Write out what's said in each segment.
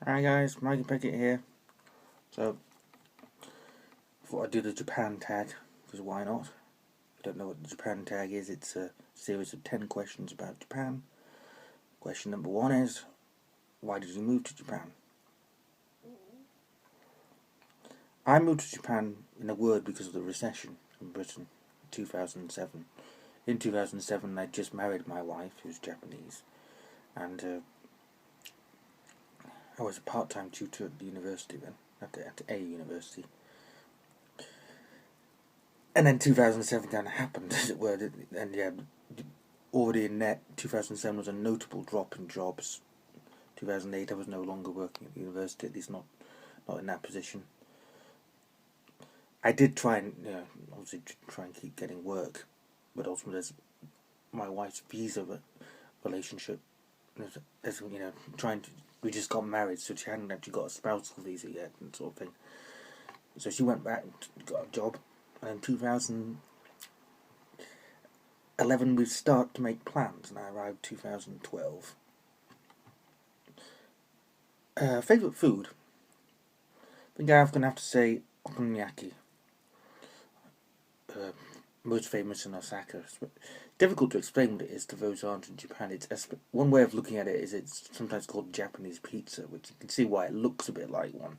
Hi guys, Mikey Pickett here. So, I thought I'd do the Japan tag, because why not? If you don't know what the Japan tag is, it's a series of 10 questions about Japan. Question number 1 is, why did you move to Japan? I moved to Japan, in a word, because of the recession in Britain in 2007. In 2007, I'd just married my wife, who's Japanese, and I was a part-time tutor at the university then, at a university. And then 2007 kind of happened, as it were, and yeah, already in net, 2007 was a notable drop in jobs. 2008, I was no longer working at the university, at least not in that position. I did try and, obviously try and keep getting work, but ultimately there's my wife's visa relationship, as we just got married, so she hadn't actually got a spousal visa yet, and sort of thing. So she went back and got a job, and in 2011 we start to make plans, and I arrived 2012. Favourite food? I think I'm going to have to say okonomiyaki. Most famous in Osaka. It's difficult to explain what it is to those who aren't in Japan. One way of looking at it is it's sometimes called Japanese pizza, which you can see why it looks a bit like one.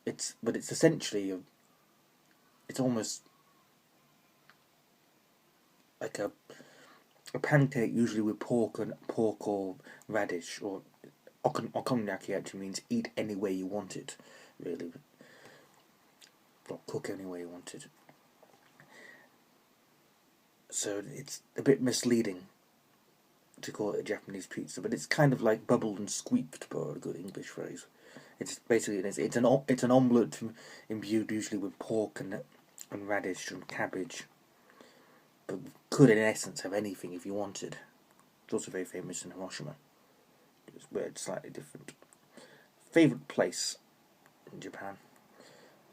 But it's essentially it's almost like a pancake, usually with pork or radish, or okonomiyaki actually means eat any way you want it, really, or cook any way you want it. So it's a bit misleading to call it a Japanese pizza, but it's kind of like bubbled and squeaked, to borrow a good English phrase. It's basically it's an omelette imbued usually with pork and radish and cabbage, but could in essence have anything if you wanted. It's also very famous in Hiroshima, where it's slightly different. Favorite place in Japan?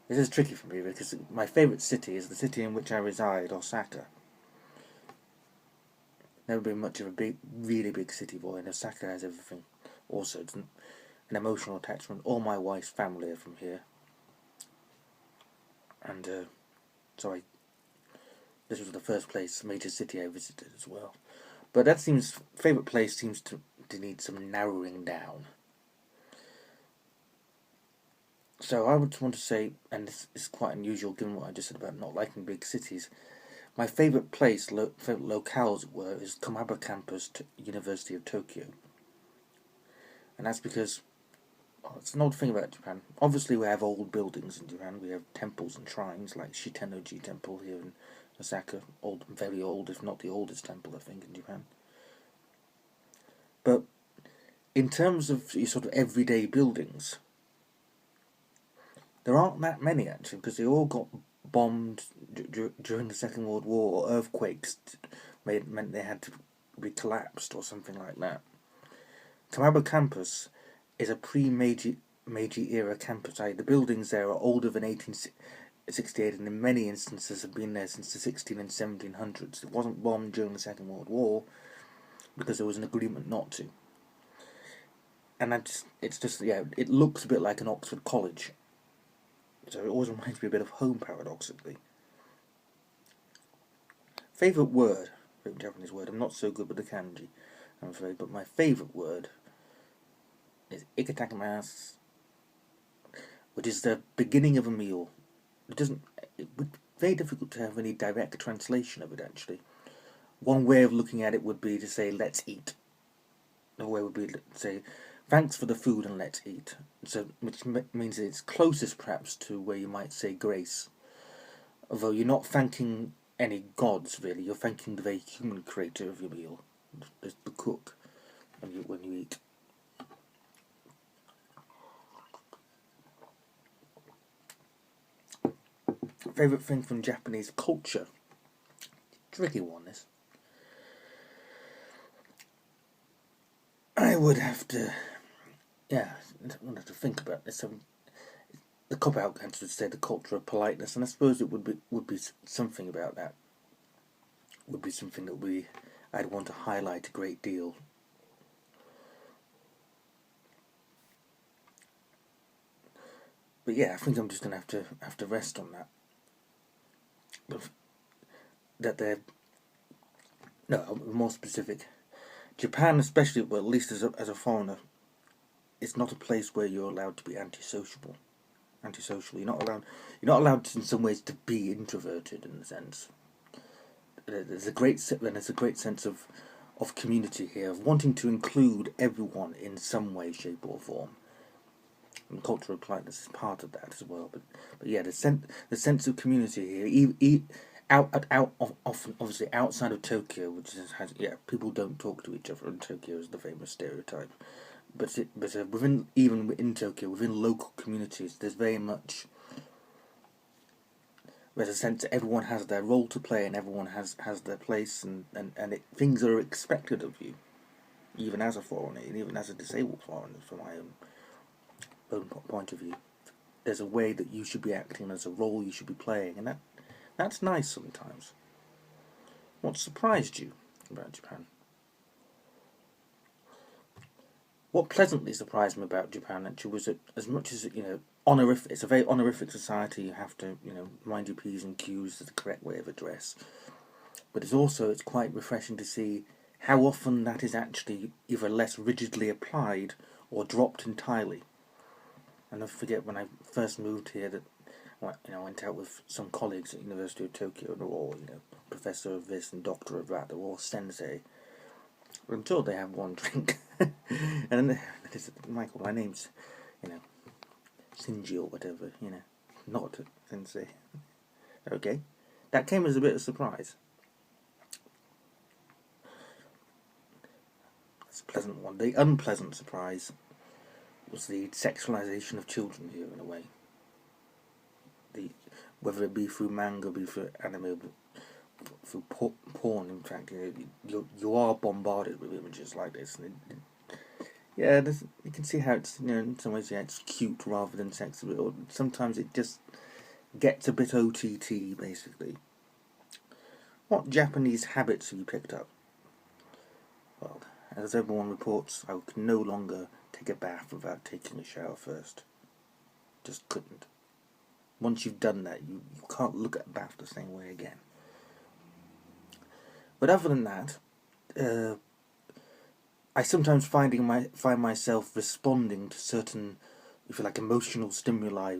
This is tricky for me because my favourite city is the city in which I reside, Osaka. Never been much of a really big city boy, and Osaka has everything. Also, it's an emotional attachment. All my wife's family are from here, and this was the first major city I visited as well. But favourite place seems to need some narrowing down. So I would want to say, and this is quite unusual given what I just said about not liking big cities, my favourite place, favourite locale as it were, is Komaba Campus, University of Tokyo. And that's because, it's an odd thing about Japan. Obviously we have old buildings in Japan, we have temples and shrines, like Shitennoji Temple here in Osaka, very old, if not the oldest temple, I think, in Japan. But in terms of your sort of everyday buildings, there aren't that many actually, because they all got bombed during the Second World War, or earthquakes meant they had to be collapsed or something like that. Komaba Campus is a pre-Meiji era campus. The buildings there are older than 1868, and in many instances have been there since the 16 and 1700s. It wasn't bombed during the Second World War because there was an agreement not to. And it looks a bit like an Oxford College. So it always reminds me a bit of home, paradoxically. Favourite word? Favourite Japanese word? I'm not so good with the kanji, I'm afraid, but my favourite word is ikatakimasu, which is the beginning of a meal. It would be very difficult to have any direct translation of it, actually. One way of looking at it would be to say, let's eat. Another way would be to say, thanks for the food and let's eat. So, which means it's closest perhaps to where you might say grace. Although you're not thanking any gods, really. You're thanking the very human creator of your meal, the cook, when you eat. Favourite thing from Japanese culture? Tricky one, this. I would have to think about this. The cop-out answer would say the culture of politeness, and I suppose it would be something about that. Would be something that I'd want to highlight a great deal. But yeah, I think I'm just gonna have to rest on that. But that they're no more specific. Japan, especially, well, at least as a foreigner, it's not a place where you're allowed to be antisociable. Antisocial. You're not allowed. You're not allowed in some ways to be introverted in a sense. There's a great sense of community here, of wanting to include everyone in some way, shape, or form. And cultural politeness is part of that as well. But yeah, the sense of community here, often obviously outside of Tokyo, which has people don't talk to each other in Tokyo is the famous stereotype. But even within Tokyo, within local communities, there's a sense that everyone has their role to play and everyone has their place, things are expected of you, even as a foreigner, and even as a disabled foreigner, from my own point of view. There's a way that you should be acting, there's a role you should be playing, and that's nice sometimes. What surprised you about Japan? What pleasantly surprised me about Japan actually was that, as much as honorific, it's a very honorific society. You have to mind your p's and q's is the correct way of address. But it's quite refreshing to see how often that is actually either less rigidly applied or dropped entirely. And I forget when I first moved here that I went out with some colleagues at University of Tokyo, and they're all professor of this and doctor of that. They're all sensei. But I'm told they have one drink, and then they said, "Michael, my name's Shinji or whatever, not sensei." Okay, that came as a bit of a surprise. That's a pleasant one. The unpleasant surprise was the sexualization of children here, in a way. Whether it be through manga, be through anime, through porn. In fact, you are bombarded with images like this, and you can see how it's in some ways it's cute rather than sexy, or sometimes it just gets a bit OTT basically. What Japanese habits have you picked up? Well, as everyone reports, I can no longer take a bath without taking a shower first. Just couldn't. Once you've done that, you can't look at a bath the same way again. But other than that, I sometimes find myself responding to certain, if you like, emotional stimuli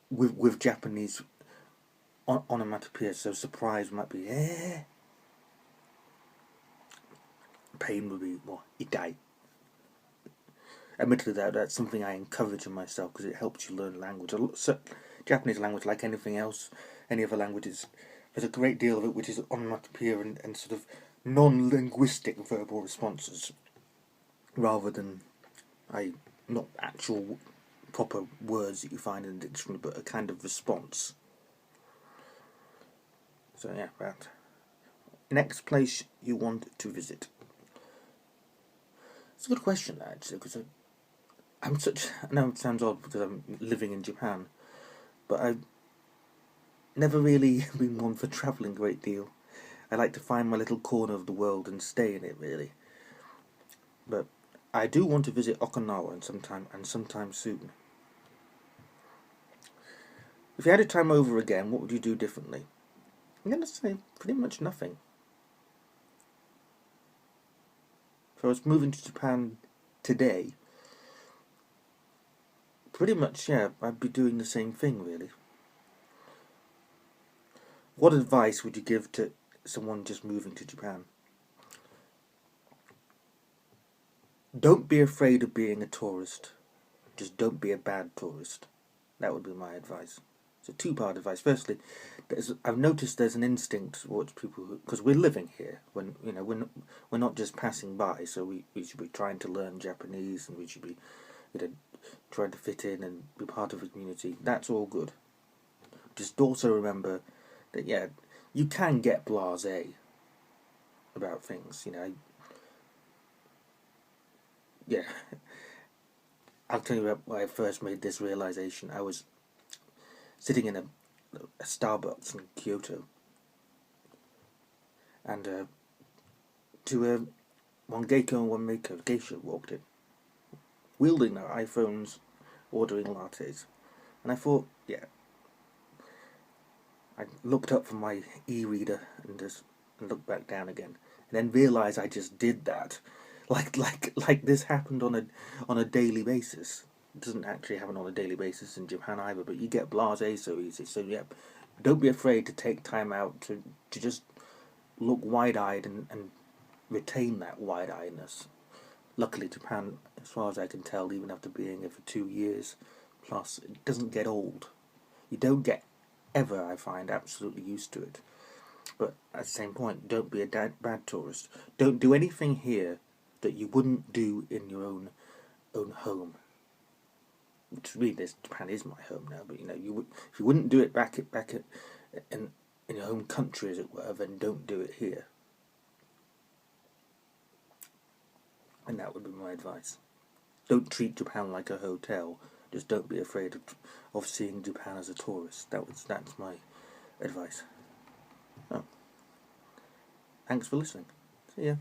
with Japanese onomatopoeia. So surprise might be pain would be itai. Admittedly, that's something I encourage in myself because it helps you learn language. Japanese language, like anything else, any other languages, there's a great deal of it which is onomatopoeia and sort of non-linguistic verbal responses, rather than not actual proper words that you find in the dictionary, but a kind of response. So yeah, that. Next place you want to visit? It's a good question, actually, because I know it sounds odd because I'm living in Japan, but I've never really been one for travelling a great deal. I like to find my little corner of the world and stay in it, really. But I do want to visit Okinawa sometime soon. If you had a time over again, what would you do differently? I'm going to say pretty much nothing. If I was moving to Japan today, pretty much, I'd be doing the same thing, really. What advice would you give to someone just moving to Japan? Don't be afraid of being a tourist. Just don't be a bad tourist. That would be my advice. It's a two-part advice. Firstly, I've noticed there's an instinct towards people because we're living here. When we're not just passing by, so we should be trying to learn Japanese, and we should be trying to fit in and be part of a community. That's all good. Just also remember that you can get blasé about things. I'll tell you about when I first made this realization. I was sitting in a Starbucks in Kyoto, and one geiko and one geisha walked in, wielding their iPhones, ordering lattes. And I thought, yeah. I looked up from my e-reader and just looked back down again, and then realised I just did that. Like this happened on a daily basis. It doesn't actually happen on a daily basis in Japan either, but you get blasé so easy. So yeah, don't be afraid to take time out to just look wide-eyed and retain that wide-eyedness. Luckily, Japan, as far as I can tell, even after being here for 2 years plus, it doesn't get old. You don't get ever, I find, absolutely used to it. But at the same point, don't be a bad tourist. Don't do anything here that you wouldn't do in your own home. To me, this Japan is my home now. But if you wouldn't do it back in your home country, as it were, then don't do it here. And that would be my advice. Don't treat Japan like a hotel. Just don't be afraid of seeing Japan as a tourist. That's my advice. Oh, thanks for listening. See ya.